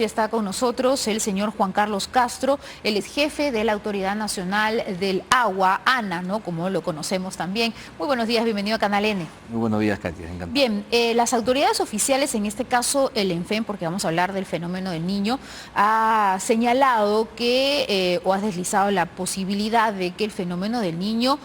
Está con nosotros el señor Juan Carlos Castro, él es jefe de la Autoridad Nacional del Agua, ANA, ¿no? Como lo conocemos también. Muy buenos días, bienvenido a Canal N. Muy buenos días, Katia, encantado. Bien, las autoridades oficiales, en este caso el ENFEN, porque vamos a hablar del fenómeno del niño, ha señalado que, o ha deslizado la posibilidad de que el fenómeno del niño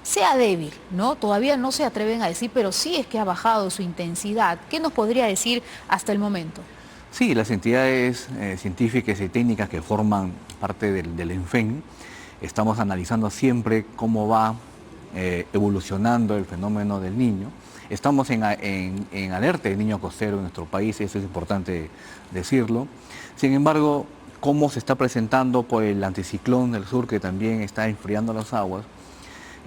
sea débil, ¿no? Todavía no se atreven a decir, pero sí es que ha bajado su intensidad. ¿Qué nos podría decir hasta el momento? Sí, las entidades científicas y técnicas que forman parte del ENFEN, estamos analizando siempre cómo va evolucionando el fenómeno del niño. Estamos en alerta del niño costero en nuestro país, eso es importante decirlo. Sin embargo, cómo se está presentando por el anticiclón del sur, que también está enfriando las aguas,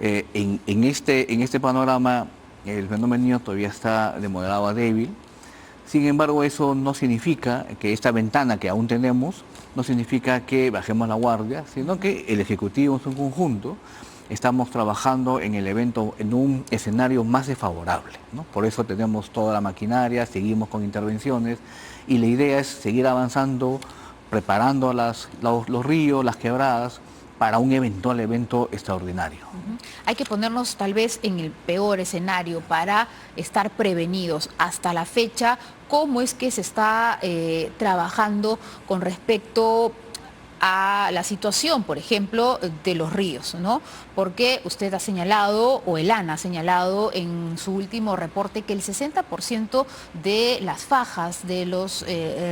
en este panorama el fenómeno del niño todavía está de moderado a débil. Sin embargo, eso no significa que esta ventana que aún tenemos, no significa que bajemos la guardia, sino que el Ejecutivo en su conjunto estamos trabajando en el evento en un escenario más desfavorable, ¿no? Por eso tenemos toda la maquinaria, seguimos con intervenciones y la idea es seguir avanzando, preparando los ríos, las quebradas, para un eventual evento extraordinario. Hay que ponernos tal vez en el peor escenario para estar prevenidos. Hasta la fecha, ¿cómo es que se está trabajando con respecto a la situación, por ejemplo, de los ríos, ¿no? Porque usted ha señalado, o el ANA ha señalado en su último reporte, que el 60% de las fajas de los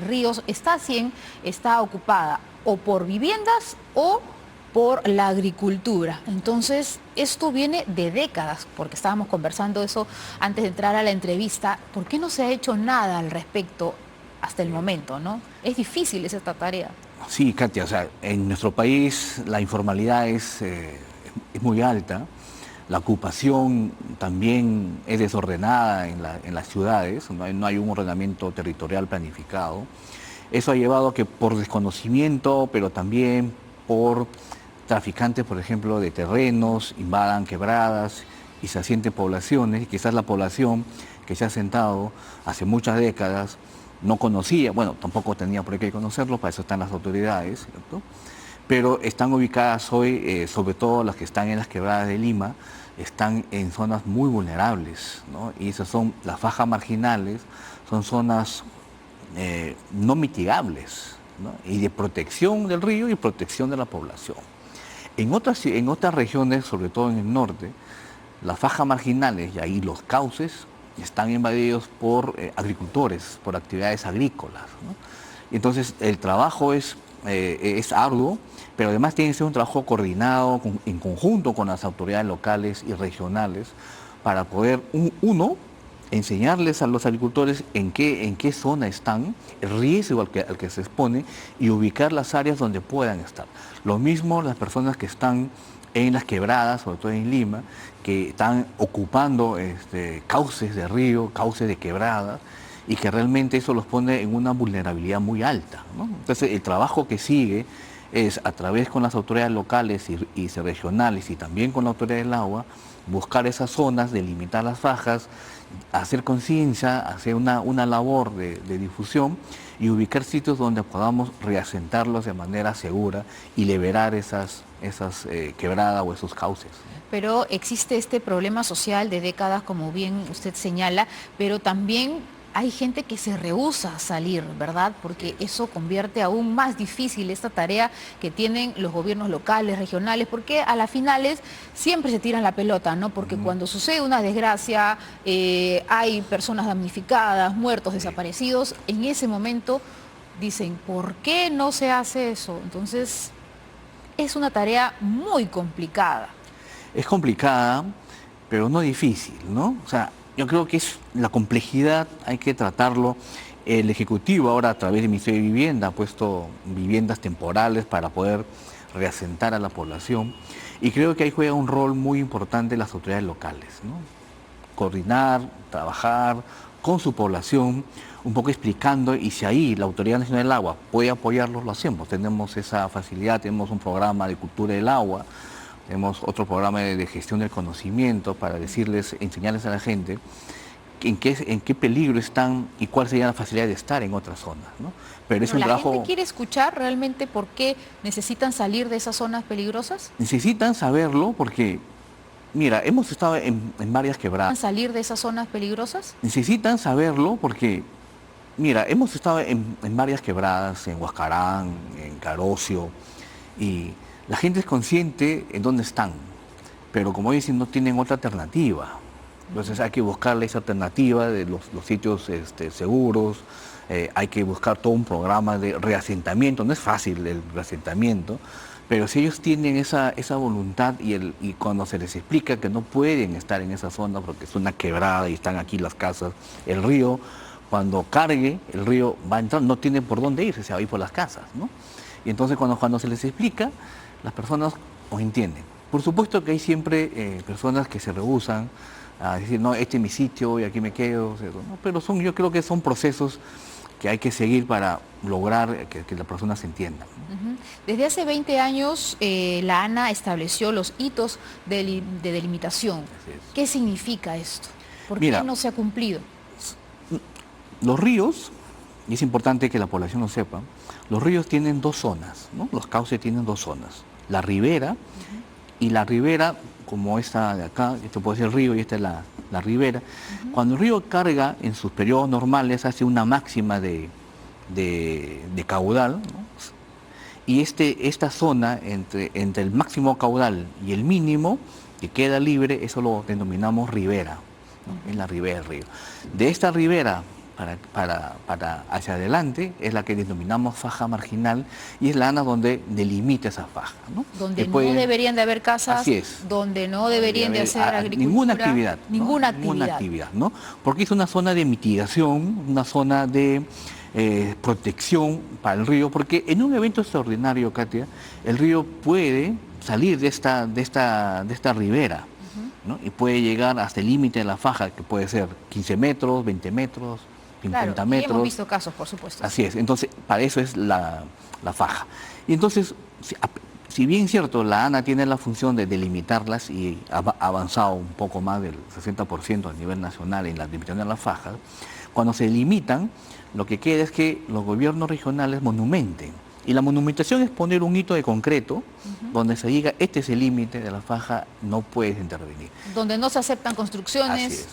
ríos está ocupada o por viviendas o por la agricultura. Entonces, esto viene de décadas, porque estábamos conversando eso antes de entrar a la entrevista. ¿Por qué no se ha hecho nada al respecto hasta el momento, no? Es difícil esta tarea. Sí, Katia, o sea, en nuestro país la informalidad es muy alta, la ocupación también es desordenada en las ciudades, no hay un ordenamiento territorial planificado. Eso ha llevado a que por desconocimiento, pero también por traficantes, por ejemplo, de terrenos, invadan quebradas y se asienten poblaciones, y quizás la población que se ha asentado hace muchas décadas no conocía, bueno, tampoco tenía por qué conocerlo, para eso están las autoridades, ¿cierto? Pero están ubicadas hoy, sobre todo las que están en las quebradas de Lima, están en zonas muy vulnerables, ¿no? Y esas son las fajas marginales, son zonas no mitigables, ¿no? Y de protección del río y protección de la población. En otras regiones, sobre todo en el norte, las fajas marginales y ahí los cauces están invadidos por agricultores, por actividades agrícolas, ¿no? Y entonces el trabajo es arduo, pero además tiene que ser un trabajo coordinado en conjunto con las autoridades locales y regionales para poder, enseñarles a los agricultores en qué zona están, el riesgo al que se expone y ubicar las áreas donde puedan estar. Lo mismo las personas que están en las quebradas, sobre todo en Lima, que están ocupando cauces de río, cauces de quebradas, y que realmente eso los pone en una vulnerabilidad muy alta, ¿no? Entonces el trabajo que sigue es, a través con las autoridades locales y regionales y también con la autoridad del agua, buscar esas zonas, delimitar las fajas, hacer conciencia, hacer una labor de difusión y ubicar sitios donde podamos reasentarlos de manera segura y liberar esas quebradas o esos cauces. Pero existe este problema social de décadas, como bien usted señala, pero también hay gente que se rehúsa a salir, ¿verdad? Porque eso convierte aún más difícil esta tarea que tienen los gobiernos locales, regionales, porque a las finales siempre se tiran la pelota, ¿no? Porque cuando sucede una desgracia, hay personas damnificadas, muertos, desaparecidos, en ese momento dicen, ¿por qué no se hace eso? Entonces, es una tarea muy complicada. Es complicada, pero no difícil, ¿no? O sea, yo creo que es la complejidad, hay que tratarlo. El Ejecutivo ahora, a través del Ministerio de Vivienda, ha puesto viviendas temporales para poder reasentar a la población, y creo que ahí juega un rol muy importante las autoridades locales, ¿no? Coordinar, trabajar con su población, un poco explicando, y si ahí la Autoridad Nacional del Agua puede apoyarlos, lo hacemos. Tenemos esa facilidad, tenemos un programa de cultura del agua, tenemos otro programa de gestión del conocimiento para enseñarles a la gente en qué peligro están y cuál sería la facilidad de estar en otras zonas, ¿no? Pero es un ¿La trabajo... gente quiere escuchar realmente por qué necesitan salir de esas zonas peligrosas? Necesitan saberlo porque, mira, hemos estado en varias quebradas. ¿Salir de esas zonas peligrosas? Necesitan saberlo porque, mira, hemos estado en varias quebradas, en Huascarán, en Carocio, y la gente es consciente en dónde están, pero como dicen, no tienen otra alternativa. Entonces hay que buscarle esa alternativa de los sitios seguros, hay que buscar todo un programa de reasentamiento. No es fácil el reasentamiento, pero si ellos tienen esa voluntad y cuando se les explica que no pueden estar en esa zona porque es una quebrada y están aquí las casas, el río, cuando cargue, el río va a entrar, no tiene por dónde irse, se va a ir por las casas, ¿no? Y entonces cuando se les explica, las personas lo entienden. Por supuesto que hay siempre personas que se rehúsan a decir, no, este es mi sitio y aquí me quedo, ¿no? Pero yo creo que son procesos que hay que seguir para lograr que las personas se entiendan. Desde hace 20 años, la ANA estableció los hitos de delimitación. ¿Qué significa esto? ¿Por qué no se ha cumplido? Los ríos, y es importante que la población lo sepa, los ríos tienen dos zonas, ¿no? Los cauces tienen dos zonas, la ribera y la ribera, como esta de acá, esto puede ser el río y esta es la ribera. Cuando el río carga en sus periodos normales hace una máxima de caudal, ¿no? Y esta zona entre el máximo caudal y el mínimo que queda libre, eso lo denominamos ribera, ¿no? Es la ribera del río. De esta ribera para hacia adelante es la que denominamos faja marginal y es la ANA donde delimita esa faja, ¿no? Donde no deberían de haber casas, así es, donde no deberían de hacer agricultura. Ninguna actividad. Ninguna actividad, ¿no? Porque es una zona de mitigación, una zona de protección para el río, porque en un evento extraordinario, Katia, el río puede salir de esta ribera, ¿no? Y puede llegar hasta el límite de la faja, que puede ser 15 metros, 20 metros, 50 metros. Y hemos visto casos, por supuesto. Así es, entonces para eso es la faja. Y entonces, si bien es cierto, la ANA tiene la función de delimitarlas y ha avanzado un poco más del 60% a nivel nacional en la delimitación de las fajas, cuando se delimitan, lo que queda es que los gobiernos regionales monumenten. Y la monumentación es poner un hito de concreto donde se diga, este es el límite de la faja, no puedes intervenir. Donde no se aceptan construcciones,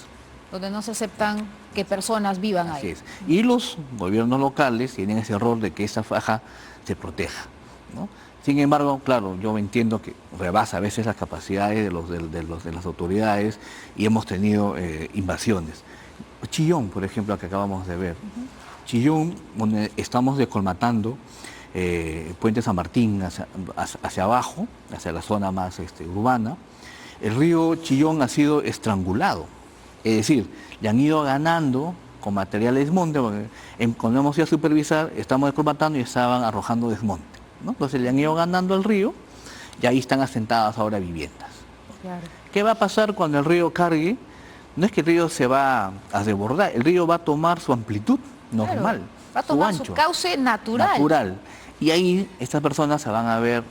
donde no se aceptan que personas vivan ahí. Así es. Y los gobiernos locales tienen ese rol de que esa faja se proteja, ¿no? Sin embargo, claro, yo entiendo que rebasa a veces las capacidades de las autoridades y hemos tenido invasiones. Chillón, por ejemplo, que acabamos de ver. Chillón, donde estamos descolmatando Puente San Martín hacia abajo, hacia la zona más urbana, el río Chillón ha sido estrangulado. Es decir, le han ido ganando con material de desmonte, porque cuando hemos ido a supervisar, estamos descolmatando y estaban arrojando desmonte, ¿no? Entonces le han ido ganando al río y ahí están asentadas ahora viviendas. Claro. ¿Qué va a pasar cuando el río cargue? No es que el río se va a desbordar, el río va a tomar su amplitud normal, va a tomar su ancho, su cauce natural. Y ahí estas personas se van a ver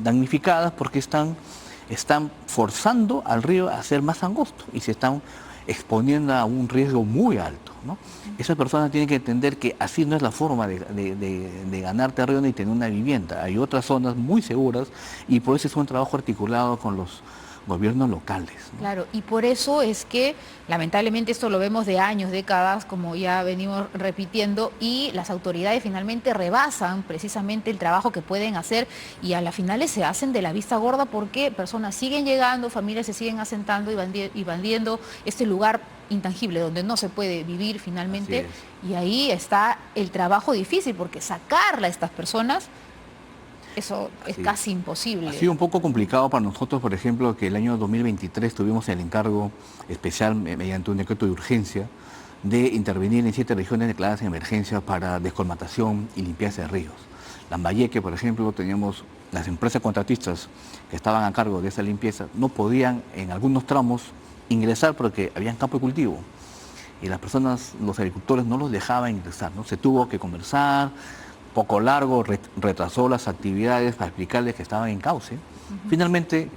damnificadas porque están forzando al río a ser más angosto y se están exponiendo a un riesgo muy alto, ¿no? Esas personas tienen que entender que así no es la forma de ganar terreno y tener una vivienda. Hay otras zonas muy seguras y por eso es un trabajo articulado con los gobiernos locales, ¿no? Claro, y por eso es que lamentablemente esto lo vemos de años, décadas, como ya venimos repitiendo, y las autoridades finalmente rebasan precisamente el trabajo que pueden hacer y a las finales se hacen de la vista gorda porque personas siguen llegando, familias se siguen asentando y bandiendo este lugar intangible donde no se puede vivir finalmente, y ahí está el trabajo difícil porque sacarla a estas personas, eso es casi imposible. Ha sido un poco complicado para nosotros, por ejemplo, que el año 2023 tuvimos el encargo especial mediante un decreto de urgencia de intervenir en 7 regiones declaradas en emergencia para descolmatación y limpieza de ríos. Lambayeque, por ejemplo, teníamos las empresas contratistas que estaban a cargo de esa limpieza, no podían en algunos tramos ingresar porque habían campo de cultivo y las personas, los agricultores no los dejaban ingresar, ¿no? Se tuvo que conversar, poco largo, retrasó las actividades para explicarles que estaban en cauce. Finalmente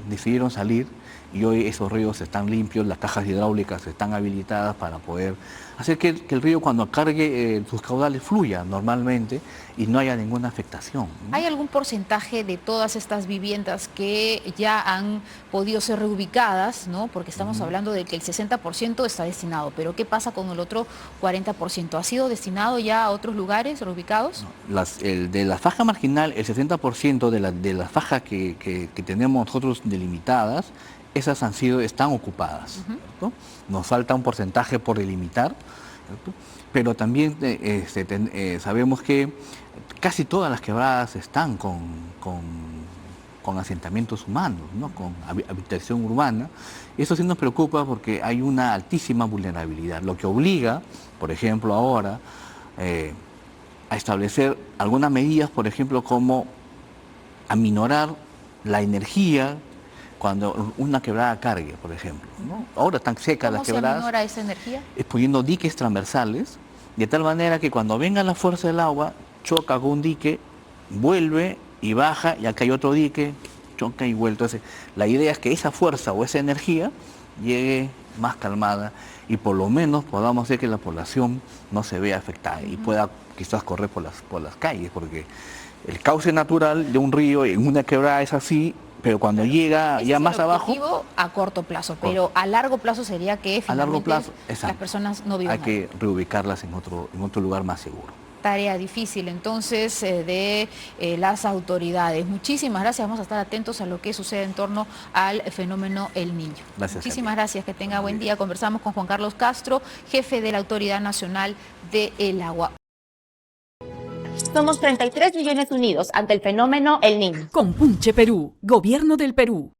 decidieron salir y hoy esos ríos están limpios, las cajas hidráulicas están habilitadas para poder hacer que el río cuando cargue sus caudales fluya normalmente y no haya ninguna afectación, ¿no? ¿Hay algún porcentaje de todas estas viviendas que ya han podido ser reubicadas, ¿no? Porque estamos hablando de que el 60% está destinado, pero ¿qué pasa con el otro 40%? ¿Ha sido destinado ya a otros lugares reubicados? De la faja marginal, el 60% de las fajas que tenemos nosotros delimitadas, esas están ocupadas, ¿cierto? Nos falta un porcentaje por delimitar, ¿cierto? Pero también sabemos que casi todas las quebradas están con asentamientos humanos, ¿no? Con habitación urbana. Eso sí nos preocupa porque hay una altísima vulnerabilidad, lo que obliga, por ejemplo, ahora a establecer algunas medidas, por ejemplo, como aminorar la energía cuando una quebrada cargue, por ejemplo, ¿no? Ahora están secas las quebradas. ¿Cómo se aminora esa energía? Es poniendo diques transversales, de tal manera que cuando venga la fuerza del agua, choca con un dique, vuelve y baja, y acá hay otro dique, choca y vuelve. Entonces, la idea es que esa fuerza o esa energía llegue más calmada y por lo menos podamos hacer que la población no se vea afectada y pueda quizás correr por las calles, porque el cauce natural de un río en una quebrada es así, pero cuando llega ya más abajo... A corto plazo, pero a largo plazo sería que a largo finalmente plazo, las personas no vivan hay que reubicarlas en otro lugar más seguro. Tarea difícil entonces de las autoridades. Muchísimas gracias, vamos a estar atentos a lo que sucede en torno al fenómeno El Niño. Gracias. Muchísimas gracias, que tenga buen día. Conversamos con Juan Carlos Castro, jefe de la Autoridad Nacional del Agua. Somos 33 millones unidos ante el fenómeno El Niño. Compunche Perú, Gobierno del Perú.